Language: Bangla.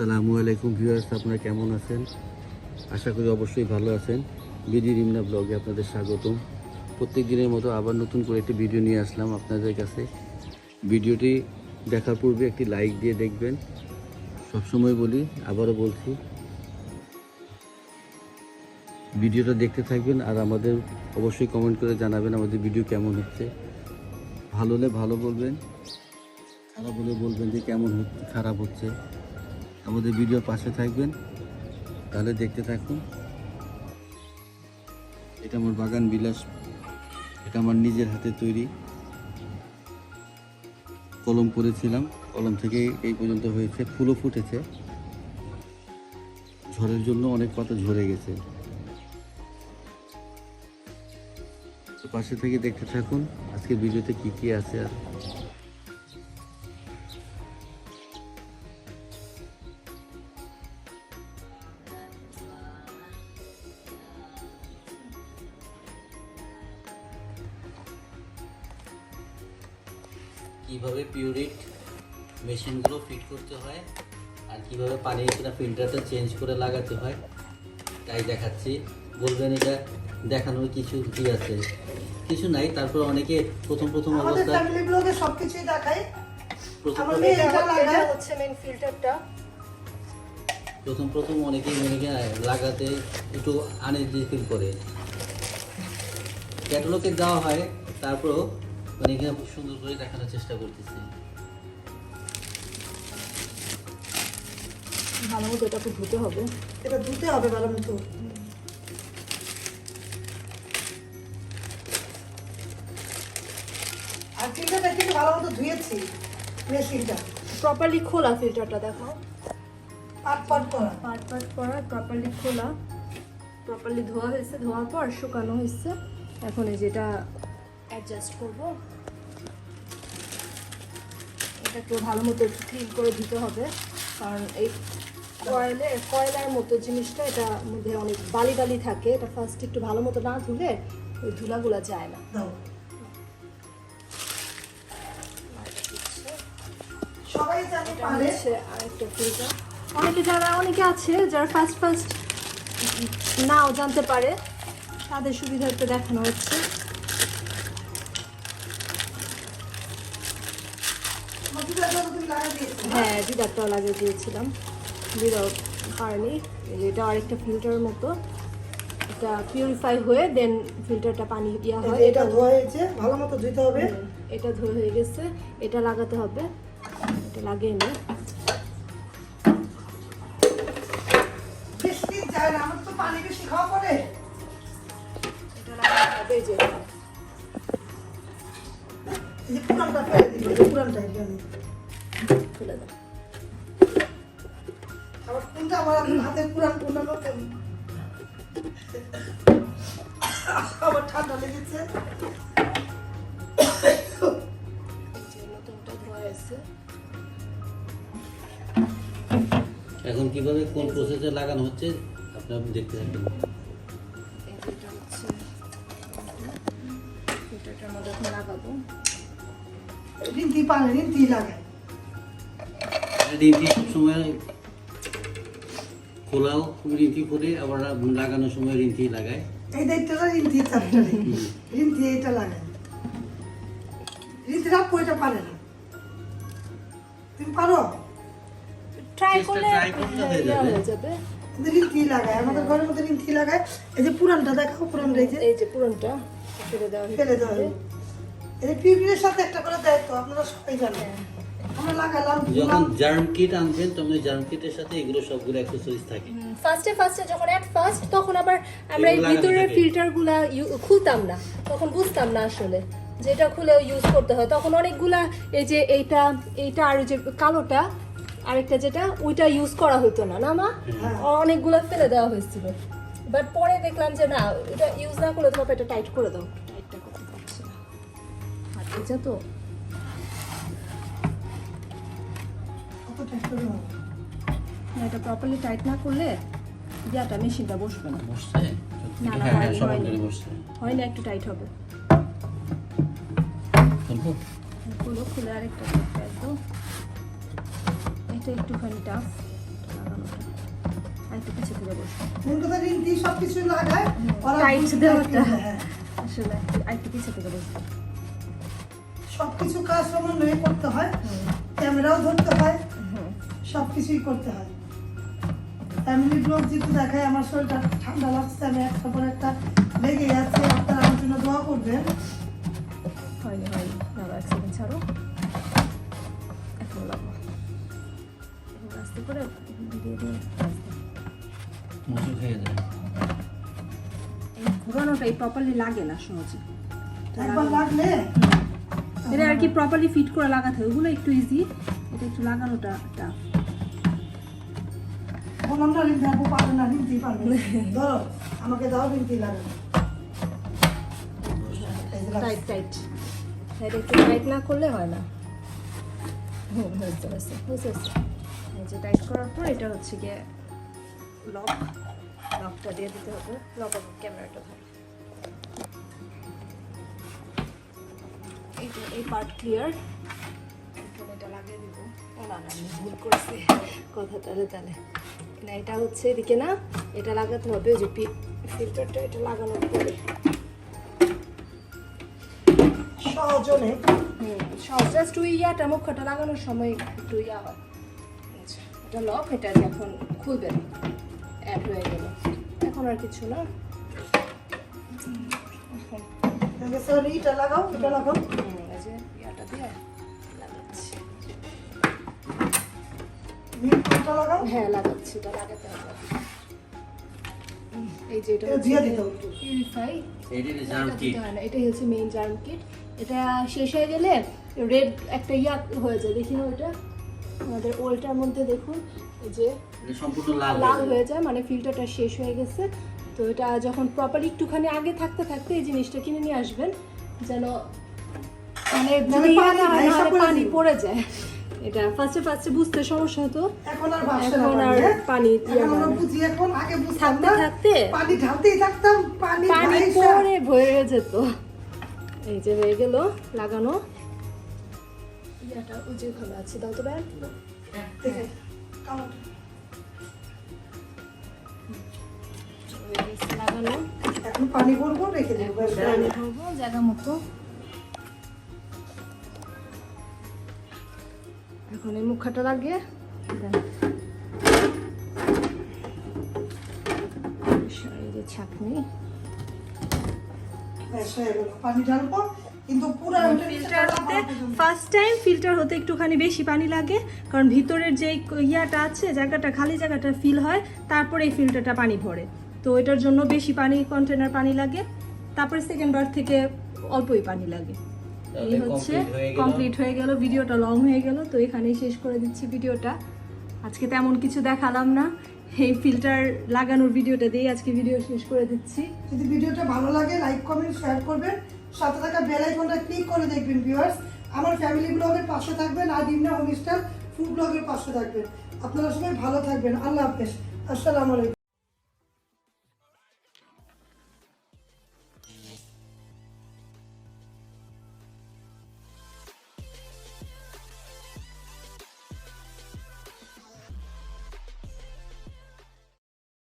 আসসালামু আলাইকুম ভিউয়ার্স, আপনারা কেমন আছেন? আশা করি অবশ্যই ভালো আছেন। বিডি রিমনা ব্লগে আপনাদের স্বাগতম। প্রত্যেক দিনের মতো আবার নতুন করে একটি ভিডিও নিয়ে আসলাম আপনাদের কাছে। ভিডিওটি দেখার পূর্বে একটি লাইক দিয়ে দেখবেন। সবসময় বলি, আবারও বলছি, ভিডিওটা দেখতে থাকবেন আর আমাদের অবশ্যই কমেন্ট করে জানাবেন আমাদের ভিডিও কেমন হচ্ছে। ভালো হলে ভালো বলবেন, খারাপ হলে বলবেন যে কেমন খারাপ হচ্ছে। আমাদের ভিডিওর পাশে থাকবেন, তাহলে দেখতে থাকুন। এটা আমার বাগান বিলাস, এটা আমার নিজের হাতে তৈরি। কলম করেছিলাম, কলম থেকে এই পর্যন্ত হয়েছে, ফুলও ফুটেছে। ঝড়ের জন্য অনেক পাতা ঝরে গেছে। তো পাশে থেকে দেখতে থাকুন আজকের ভিডিওতে কি কি আছে। আর কিভাবে পিউরিট মেশিনগুলো ফিট করতে হয় আর কিভাবে পানির কিনা ফিল্টারটা চেঞ্জ করে লাগাতে হয় তাই দেখাচ্ছি। বলবেন এটা দেখানোর কিছু কি আছে? কিছু নাই। তারপর অনেকে প্রথম আমাদের অবস্থা ফ্যামিলি ব্লগে সবকিছুই দেখাই। প্রথম এটা হচ্ছে মেইন ফিল্টারটা। প্রথম অনেকেই লাগাতে একটু আনইজি ফিল করে। ক্যাটালগে দেওয়া হয়, তারপরও অনেকে খুব সুন্দর করে দেখানোর চেষ্টা করতেছে। ভালো মতো এটাকে ধুতে হবে। এটা ধুতে হবে ভালো মতো। আর ফিল্টারটা কিন্তু ভালো মতো ধুয়েছি, মেশিনটা প্রপারলি খোলা ফিল্টারটা দেখো, পাট করা। পাট করা, প্রপারলি খোলা, প্রপারলি ধোয়া হয়েছে, ধোয়ার পর শুকানো হয়েছে। এখন এই যেটা অ্যাডজাস্ট করব, এটাকে ভালো মতো ক্লিন করে দিতে হবে। কারণ এই কয়লার মতো জিনিসটা, এটার মধ্যে অনেক বালি থাকে। এটা ফার্স্ট একটু ভালো মতো না ধুলে ওই ধুলাগুলা যায় না। দাও। সবাই জানে এটা পারে। হচ্ছে আরেকটা ফিল্টার। অনেকে আছে যারা ফার্স্ট নাও জানতে পারে, তাদের সুবিধার্থে দেখানো হচ্ছে। হ্যাঁ, দিদারটাও লাগিয়ে দিয়েছিলাম, দিদাও পারেনি। এটা আরেকটা ফিল্টারের মতো, এটা পিউরিফাই হয়ে দেন ফিল্টারটা পানি দেওয়া হয়। এটা ধোয়া হয়েছে, ভালো মতো ধুতে হবে। এটা ধোয়া হয়ে গেছে, এটা লাগাতে হবে। এটা লাগিয়ে নিই। বেশি দিন যায় না, আমার তো পানি বেশি খাওয়া পড়ে। এটা লাগাতে হবে। এই যে এই যে পুরানটা ফেলে দিই, এই যে পুরানটা এখানে ফেলে দাও। আবার কোনটা আমার হাতের পুরান কোনটা নতুন। আবার ঠান্ডা লেগেছে। এই যে নতুনটা ধোয়া হয়েছে। এখন কিভাবে কোন প্রসেসে লাগানো হচ্ছে আপনারা দেখতে থাকবেন। এই যে এটা হচ্ছে ফিল্টারটার মধ্যে এখন লাগাবো। রিন্তি পানি রিন্তি লাগায়। রিন্টি সবসময় খোলাও রিন্টি করে, আবার লাগানোর সময় রিন্টি লাগায়। এই দায়িত্বটা রিন্তি চাপটা রিন্তি এটা লাগায়। রিন্তি রাখবো, এটা পারে না। তুমি পারো? ট্রাই চেষ্টা করলে try করলে হয়ে যাবে। হয়ে যাবে। রিন্তি লাগায়, আমাদের ঘরের মধ্যে রিন্তি লাগায়। এই যে পুরানটা দেখাও, পুরানটা এই যে এই যে পুরনটা ফেলে দেওয়া ফেলে দেওয়া হয়। এই যে পিপির সাথে একটা করে দেয় তো, আপনারা সবাই জানেন। আমরা লাগালাম। যখন জার্ম কিট আনবেন তখন জার্ম কিটের সাথে এগুলো সবগুলো অ্যাক্সেসরিজ থাকে। ফার্স্টে যখন ফার্স্ট তখন আবার আমরা এই এগুলো লাগানো ভিতরের থাকে। ফিল্টারগুলা খুলতাম না, তখন বুঝতাম না আসলে যেটা খুলে ইউজ করতে হয়। তখন অনেকগুলা এই যে এইটা আর ওই যে কালোটা আরেকটা যেটা ওইটা ইউজ করা হতো না, না মা? অনেকগুলা ফেলে দেওয়া হয়েছিল। বাট পরে দেখলাম যে না, এটা ইউজ না করলে তোমার এটা টাইট করে দাও। টাইটটা করতে পারছি না, হাত ভেজা তো। কতটা একটু নাও। না, এটা প্রপারলি টাইট না করলে ইয়াটা মেশিনটা বসবে না। বসছে? না, হ্যাঁ, হয়নি, সব হয়নি। বসছে। হয় না, একটু টাইট হবে। খুলবো? খুলে আরেকটা একটু, এটা একটুখানি টাফ। লাগানোটা। আরেকটু পিছে থেকে বসো। কোন কথা রিন্তি সবকিছু লাগায় ওরা টাইট বুঝতে দেওয়াটা। পারে, হ্যাঁ। আসলে আরেকটু পিছে থেকে বসো। সবকিছু কাজ সমন্বয়ে করতে হয়, ক্যামেরাও ধরতে হয়, সবকিছুই করতে হয়। ফ্যামিলি ব্লগ যেহেতু দেখায়, আমার শরীরটা ঠান্ডা লাগছে, আমি একটা পর একটা লেগে যাচ্ছে, আপনারা আমার জন্য দোয়া করবেন। হয়নি দাঁড়াও, এক সেকেন্ড ছাড়ো। এখন লাগবো, এখন আস্তে করে দিয়ে দিয়ে মুসু খেয়ে যায়। এই ঘোরানোটা এই প্রপারলি লাগে না সহজে। একবার লাগলে এটা আর কি প্রপারলি ফিট করে লাগাতে হয়, ওগুলো একটু ইজি, এটা একটু লাগানোটা টাফ। বললাম না রিন্তি আপু পারবে না, রিন্তি পারবে। ধরো আমাকে দাও, রিন্তি লাগানো। এই যে লাগছে। টাইট টাইট, এটা একটু টাইট না করলে হয় না। হয়েছে। এই যে টাইট করার পর এটা হচ্ছে গিয়ে লকটা দিয়ে দিতে হবে। লক ক্যামেরাটা ধরে, এই পার্ট ক্লিয়ার। এখন এটা লাগিয়ে দিব। ও না আমি ভুল করছি কথা, তাহলে না, এটা হচ্ছে এদিকে না, এটা লাগাতে হবে যে ফিল্টারটা, এটা লাগানোর পরে সহজ অনেক। সহজ, জাস্ট ওই ইয়াটা মুখটা লাগানোর সময় একটু ইয়া হয়। আচ্ছা, এটা লক, এটা এখন খুলবে না, অ্যাড হয়ে গেল। এখন আর কিছু না, এখন এটা লাগাও, এটা লাগাও। এই যে ইয়াটা দিয়ে লাগাচ্ছি। এটা লাগাও। হ্যাঁ লাগাচ্ছি, এটা লাগাতে হবে। এই যে এটা এটা দিয়ে দিতে হবে। পিউরিফাই, এইটা জার্ম কিট। এটাই হচ্ছে মেইন জার্ম কিট। এটা শেষ হয়ে গেলে রেড একটা ইয়া হয়ে যায়, দেখি না ওটা আমাদের ওল্টার মধ্যে দেখুন, এই যে এটা সম্পূর্ণ লাল লাল হয়ে যায়, মানে ফিল্টারটা শেষ হয়ে গেছে। তো এটা যখন প্রপারলি একটুখানি আগে থাকতে এই জিনিসটা কিনে নিয়ে আসবেন, যেন মানে যদি পানি ইয়া না হয়, ভাইসা নাহলে পড়ে পানি যাবে। পড়ে যায়। এটা ফার্স্টে বুঝতে সমস্যা হতো, এখন আর ভাবছে না এখন আর পানি, হ্যাঁ? পানি ইয়া এখন হয় আমরা না। বুঝি, এখন আগে বুঝতাম থাকতে না, থাকতে পানি ঢালতেই থাকতাম, পানি পানি ভাইসা। পরে ভরে যেত। এই যে হয়ে গেল লাগানো। ইয়াটা ওই যে ওখানে আছে, দাও তো ব্যাগ। দেখে, কালো। হয়ে গেছে লাগানো। এখন পানি ভরবো, রেখে দেবো, ব্যাস। পানি ভরবো জায়গা মতো। এখন এই মুখাটা লাগিয়ে দেন। এই যে ছাঁকনি, ব্যাস হয়ে গেল। পানি ঢালবো, কিন্তু পুরো ওটা ফিল্টার হতে ফার্স্ট টাইম ফিল্টার হতে একটুখানি বেশি পানি লাগে, কারণ ভিতরের যে ইয়াটা আছে, জায়গাটা খালি জায়গাটা ফিল হয়, তারপরে এই ফিল্টারটা পানি ভরে। তো এটার জন্য বেশি পানি, কন্টেনার পানি লাগে। তারপরে সেকেন্ড বার থেকে অল্পই পানি লাগে। এই হচ্ছে কমপ্লিট হয়ে গেল। ভিডিওটা লং হয়ে গেল, তো এখানেই শেষ করে দিচ্ছি ভিডিওটা। আজকে তেমন কিছু দেখালাম না, এই ফিল্টার লাগানোর ভিডিওটা দিয়ে আজকে ভিডিও শেষ করে দিচ্ছি। যদি ভিডিওটা ভালো লাগে, লাইক কমেন্ট শেয়ার করবেন, সাথে থাকা বেল আইকনটা ক্লিক করে দেখবেন ভিউয়ার্স। আমার ফ্যামিলি ব্লগের পাশে থাকবেন, আর ডিমনা হোমস্টার ফুড ব্লগের পাশে থাকবেন। আপনারা সবাই ভালো থাকবেন। আল্লাহ হাফেজ, আসসালামু আলাইকুম।